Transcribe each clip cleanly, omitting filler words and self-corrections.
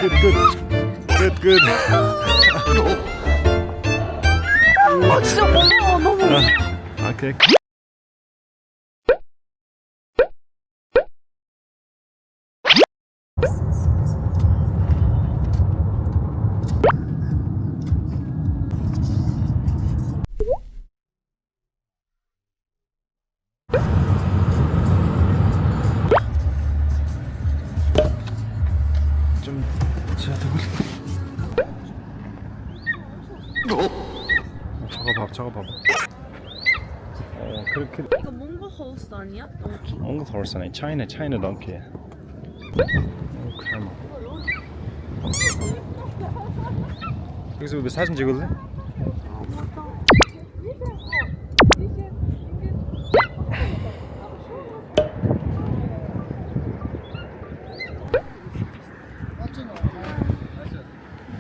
good. 아 진짜 무서워 너무. Okay. 좀 제가 저거 봐봐. 그렇게 이거 몽골 호스 아니야? 덩키? 몽골 horse네. 차이나 덩키. 칼마. 여기서 우리 사진 찍을래?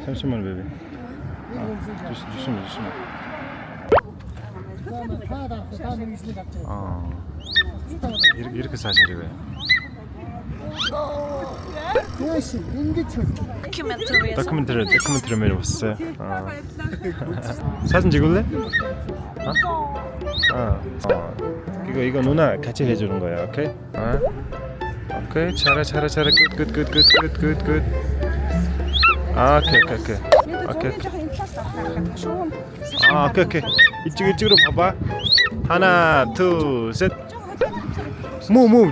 잠시만 베비. 조심해. 이렇게 사진 찍어요. 다큐멘터리 봤어요. 사진 찍을래? 이거 누나 같이 해주는 거야. 오케이? 오케이. 잘해. 굿. 오케이. 이쪽으로 봐봐. 하나, 둘, 셋.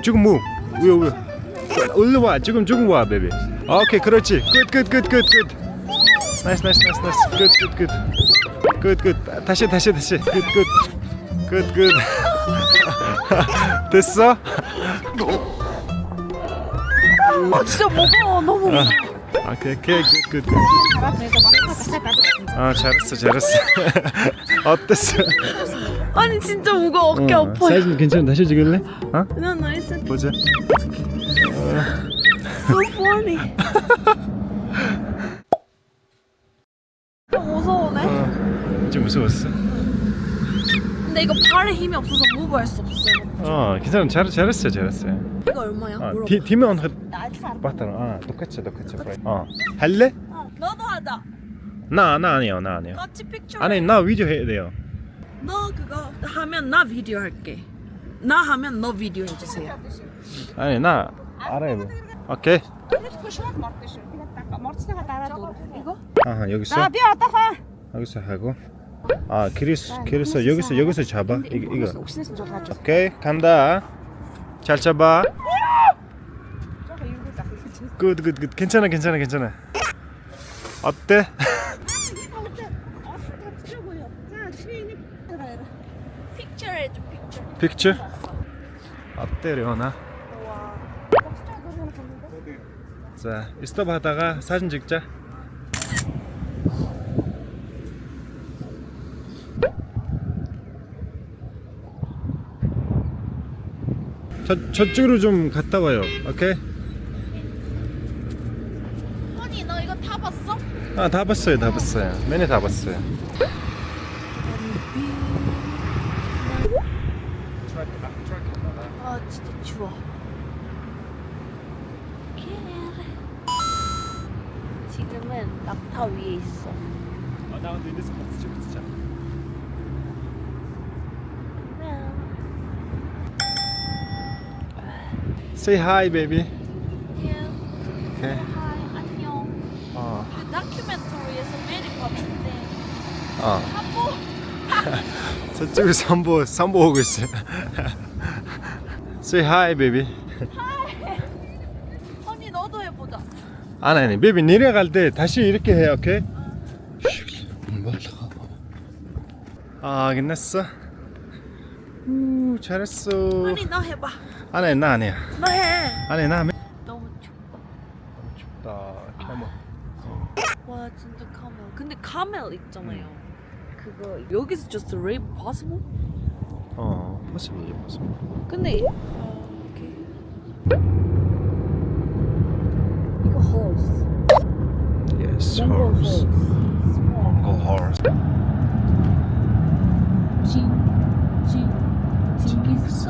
지금 왜? 올라 와. 지금 와, 베비. 오케이, 그렇지. 굿. 나이스. 굿. 다시. 굿. 됐어? 아 진짜 무서워 너무. 오케이, 굿. 잘했어. 어땠어? 아니 진짜 무거워 어깨 아파요. 사진 괜찮아? 다시 찍을래? 나 나이스. 보자. So funny. 무서우네. 좀 무서웠어? 근데 이거 발에 힘이 없어서 무브할 수 없어요. 괜찮아. 잘했어. 이거 얼마야? 물어봐. 디면 봤잖아. 똑같이. 할래? 너도 하자. 나 아니요. 같이 픽처. 아니, 나 비디오 해야 돼요. 너 그거 하면 나 비디오 할게. 나 하면 너 비디오 해주세요. 아니, 나 알아요. 오케이. 이거? 여기서 하고. 그래서 여기서 잡아. 이거. 오케이, 간다. 잘 잡아. 굿. 괜찮아. 어때? 픽처 해줘 픽처. 픽처? 어때, 레오나? 자, 스톱 하다가 사진 찍자. 저쪽으로 좀 갔다 와요. 오케이? 아니 너 이거 다 봤어? 다 봤어요. 맨에 다 봤어요. 아 진짜 추워. 지금은 낙타 위에 있어. 나 근데 이래서 진짜. Say hi, baby. 오케이. 안녕. 그 다큐멘터리에서 매일 봤는데 저쪽에 삼보 오고 있어요. Say hi, baby. 언니 너도 해보자. 아니, 베이비 내려갈 때 다시 이렇게 해, 오케이? 끝났어. 잘했어. 언니 너 해봐. 아니, 나 아니야. 너 해. 아니, 나 너무 춥다. 춥다. 캐머. 와 진짜 카멜. 근데 카멜 있잖아요. 그거 여기서 just rape possible? possible. 근데 오케이. 이거 horse. Yes, Mongol horse. horse. Mongol horse. 징기스칸.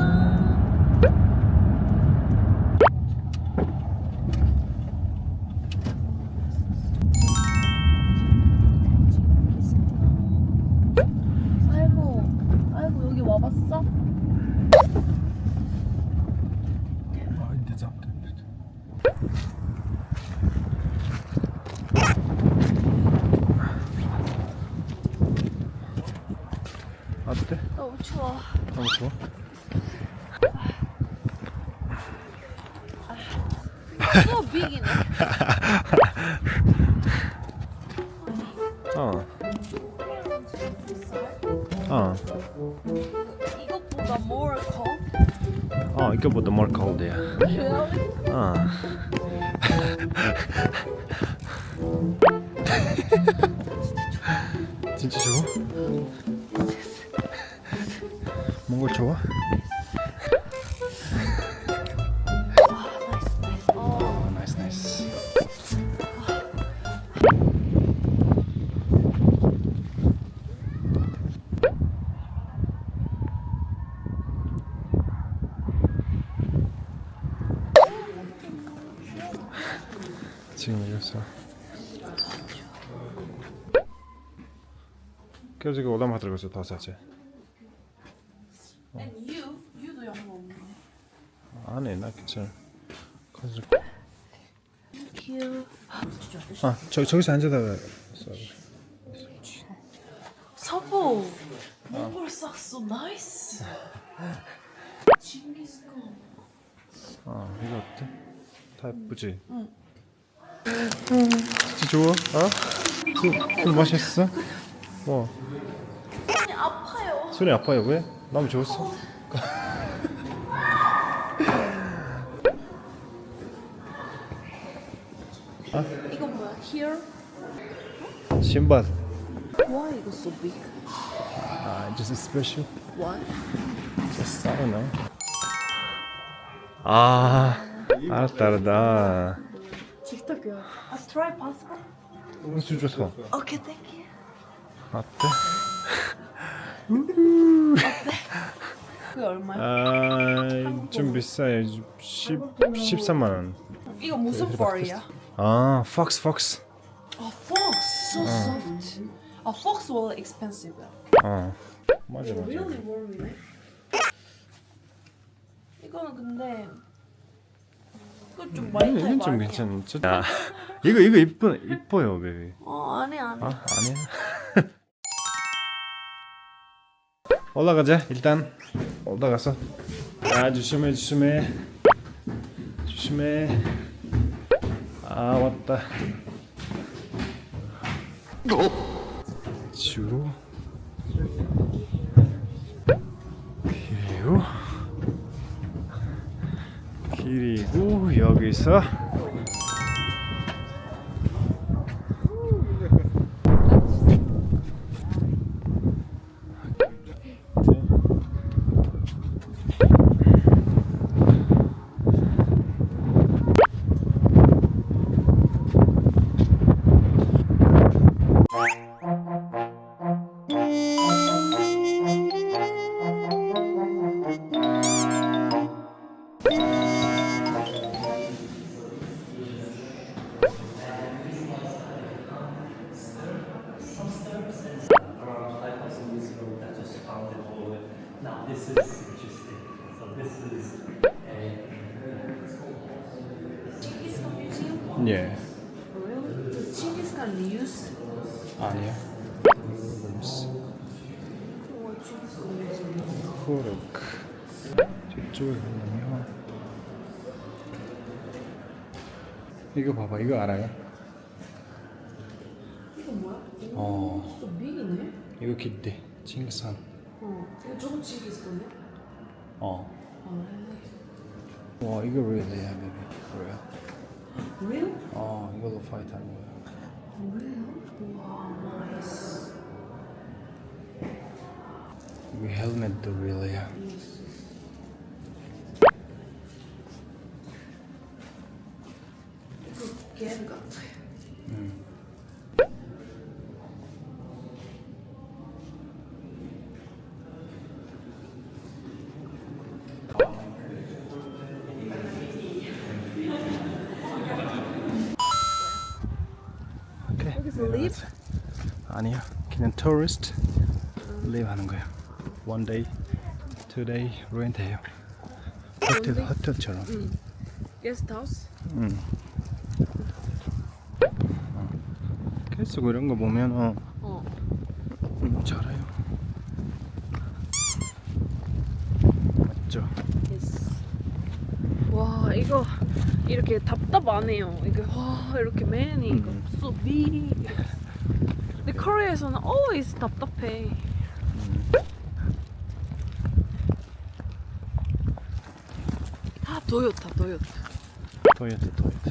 와. 너무 좋아. 또 비기네. 어. 어. 이것보다 more cold? 어, 이거보다 more cold야. Really? 어. 진짜 좋아? 몽골 좋아? 어, 나이스 나이스. 지금 이겼어. 그래서 이거 오다마 들어가서 더 사지. And you도 영어 없네. 안해 나 괜찮아. 가서. Thank you. 아 저기서 앉아다가 써. 서보. 몽골 삭소 나이스. 징기스칸. 이거 어때? 다 예쁘지? 응. 진짜 좋아? 어? 술 마셨어? 뭐? 손이 아파요. 손이 아파요 왜? 너무 좋았어. 이건 뭐야? Here? 신발. Why 이거 so big? Just special. Why? Just I don't know. 알았다. 틱톡이야. Try passport? 술 좋다. Okay, thank you. 어때? 그게 얼마야? 좀 비싸요. 13만 원. 이거 무슨 fur이야? Fox. Fox, so soft. Fox was expensive. 맞아. Really warm이네. 이거는 근데 이거 좀 많이 타입 이건 좀 아니야? 괜찮죠? 이거 이뻐요, 베비. 아니야. 아니야. 올라가자. 일단 올라가서. 조심해. 왔다. 주. 그리고 여기서 Now this is interesting. So this is 징기스칸 뮤지엄? 예. Really? 징기스칸 리유스? 아니야. 코르크. 저쪽에 가려면 이거 봐봐. 이거 알아요? 이거 뭐야? 또 빅이네? 이거 기대. 칭산. 이거 조금 징기스칸이야? 와 이거 really야, baby. 그래요? Real? 이걸로 파이트 하는 거야. Real? 와, 나이스. 이거 헬멧도 really야. 이거 게임 같아. 오케이. 여기서 live? 아니야. 그냥 tourist live 하는 거야. One day, 2 day rent해요. 호텔처럼. 게스트하우스? 계속 이런 거 보면 잘해요. 이렇게 답답 안 해요. 이게 와 이렇게 맨이 이거 so big. 근데 코리아에서는 always 답답해. 아 도요타. 토요타.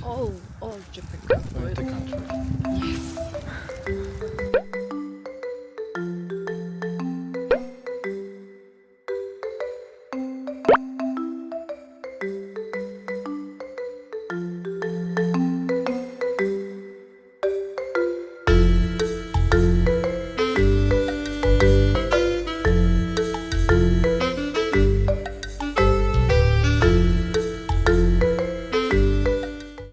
Oh, Japan. 토요타 칸. Yes.